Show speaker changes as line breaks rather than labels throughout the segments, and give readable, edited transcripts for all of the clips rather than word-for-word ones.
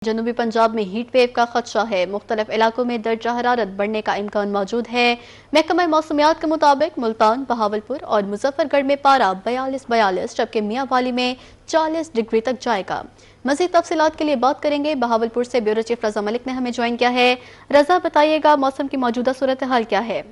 जनूबी पंजाब में heat wave का खदशा है। मुख्तलिफ इलाकों में दर्जा हरारत बढ़ने का इम्कान मौजूद है। महकमा मौसमियात के मुताबिक मुल्तान, बहावलपुर और मुजफ्फरगढ़ में पारा 42 जबकि मियांवाली में 40 डिग्री तक जाएगा। मजीद तफसीलात के लिए बात करेंगे। बहावलपुर से ब्यूरो चीफ रजा मलिक ने हमें ज्वाइन किया है। रजा, बताइएगा मौसम की मौजूदा सूरत हाल क्या है?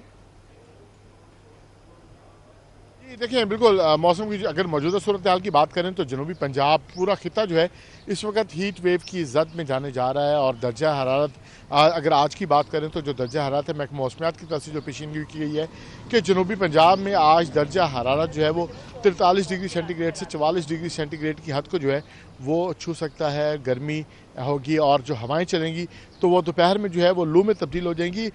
देखिए, बिल्कुल मौसम की अगर मौजूदा सूरत हाल की बात करें तो जनूबी पंजाब पूरा खिता जो है इस वक्त हीट वेव की जद में जाने जा रहा है। और दर्जा हरारत अगर आज की बात करें तो जो दर्जा हरारत है महकमा मौसमियात की तरफ से जो पेशीनगी की गई है कि जनूबी पंजाब में आज दर्जा हरारत जो है वो 43 डिग्री सेंटीग्रेड से 44 डिग्री सेंटीग्रेड की हद को जो है वो छू सकता है। गर्मी होगी और जो हवाएं चलेंगी तो वो दोपहर में जो है वो लू में तब्दील हो जाएंगी।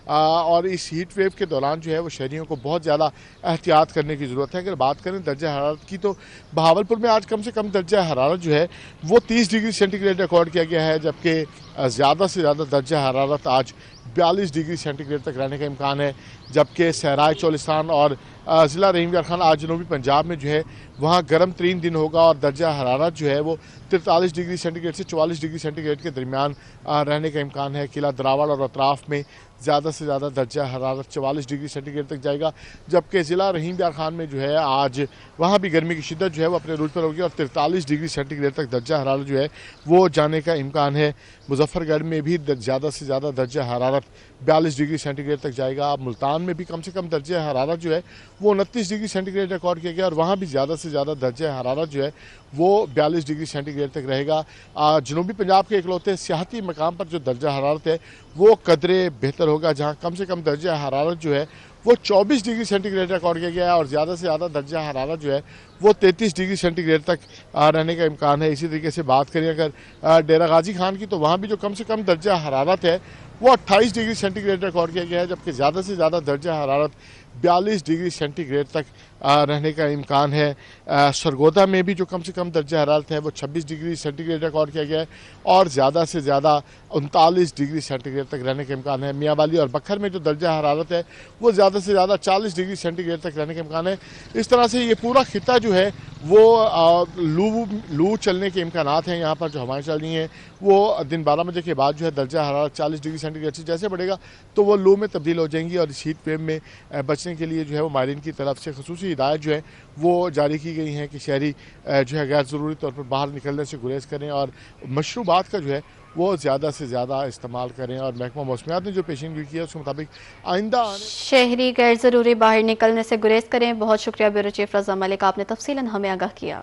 और इस हीट वेव के दौरान जो है वो शहरियों को बहुत ज़्यादा एहतियात करने की ज़रूरत है। अगर बात करें दर्जा हरारत की तो बहावलपुर में आज कम से कम दर्जा हरारत जो है वो 30 डिग्री सेंटीग्रेड रिकॉर्ड किया गया है, जबकि ज़्यादा से ज़्यादा दर्जा हरारत आज 42 डिग्री सेंटीग्रेड तक रहने का इम्कान है। जबकि सहराय चोलिस्तान और ज़िला रहीम यार खान आज जनूबी पंजाब में जो है वहाँ गर्म तरीन दिन होगा और दर्जा हरारत जो है वो 43 डिग्री सेंटीग्रेड से 44 डिग्री सेंटीग्रेड के दरमियान रहने का इम्कान है। किला दरावड़ और अतराफ़ में ज़्यादा से ज़्यादा दर्जा हरारत 44 डिग्री सेंटीग्रेड तक जाएगा, जबकि ज़िला रहीम यार खान में जो है आज वहाँ भी गर्मी की शिद्दत जो है वो अपने रूज पर होगी और 43 डिग्री सेंटीग्रेड तक दर्जा हरारत जो है वो जाने का इम्कान है। मुजफ्फरगढ़ में भी ज़्यादा से ज़्यादा दर्जा हरारत 42 डिग्री सेंटीग्रेड तक जाएगा। मुल्तान में भी कम से कम दर्जा हरारत जो है वो 29 डिग्री सेंटीग्रेड रिकॉर्ड किया गया और वहाँ भी ज़्यादा से ज़्यादा दर्जा हरारत जो है वो 42 डिग्री सेंटीग्रेड तक रहेगा। जनूबी पंजाब के इकलौते सियाहती मकाम पर जो दर्जा हरारत है वो कदरे बेहतर होगा, जहाँ कम से कम दर्जा हरारत जो है वो 24 डिग्री सेंटीग्रेड रिकॉर्ड किया गया है और ज़्यादा से ज़्यादा दर्जा हरारत जो है वो 33 डिग्री सेंटीग्रेड तक रहने का इम्कान है। इसी तरीके से बात करें अगर डेरा गाजी खान की तो वहाँ भी जो कम से कम दर्जा हरारत है वो 28 डिग्री सेंटीग्रेड रिकॉर्ड किया गया है, जबकि ज़्यादा से ज़्यादा दर्जा हरारत 42 डिग्री सेंटीग्रेड तक रहने का इम्कान है। सरगोदा में भी जो कम से कम दर्जा हरारत है वो 26 डिग्री सेंटीग्रेड रिकॉर्ड किया गया है और ज़्यादा से ज़्यादा 39 डिग्री सेंटीग्रेड तक रहने का इम्कान है। मियांवाली और बखर में जो दर्जा हरारत है वो ज़्यादा से ज़्यादा 40 डिग्री सेंटीग्रेड तक रहने का इम्कान है। इस तरह से ये पूरा खिता जो है वो लू चलने के इम्कान हैं। यहाँ पर जो हवाएं चल रही हैं वो दिन 12 बजे के बाद जो है दर्जा हरारत 40 डिग्री सेंटीग्रेड से जैसे बढ़ेगा तो वो लू में तब्दील हो जाएंगी और इस हीट वेव में बचने के लिए जो है वो माहिरीन की तरफ से खसूसी हिदायत जो है वो जारी की गई हैं कि शहरी जो है गैर ज़रूरी तौर पर बाहर निकलने से गुरेज करें और मशरूबात का जो है वो ज़्यादा से ज़्यादा इस्तेमाल करें। और महकमा मौसमियात ने जो पेशीनगी की है उसके मुताबिक आइंदा
शहरी गैर ज़रूरी बाहर निकलने से गुरेज करें। बहुत शुक्रिया ब्यूरो चीफ रजा मलिक, आपने तफसीलन हमें आगाह किया।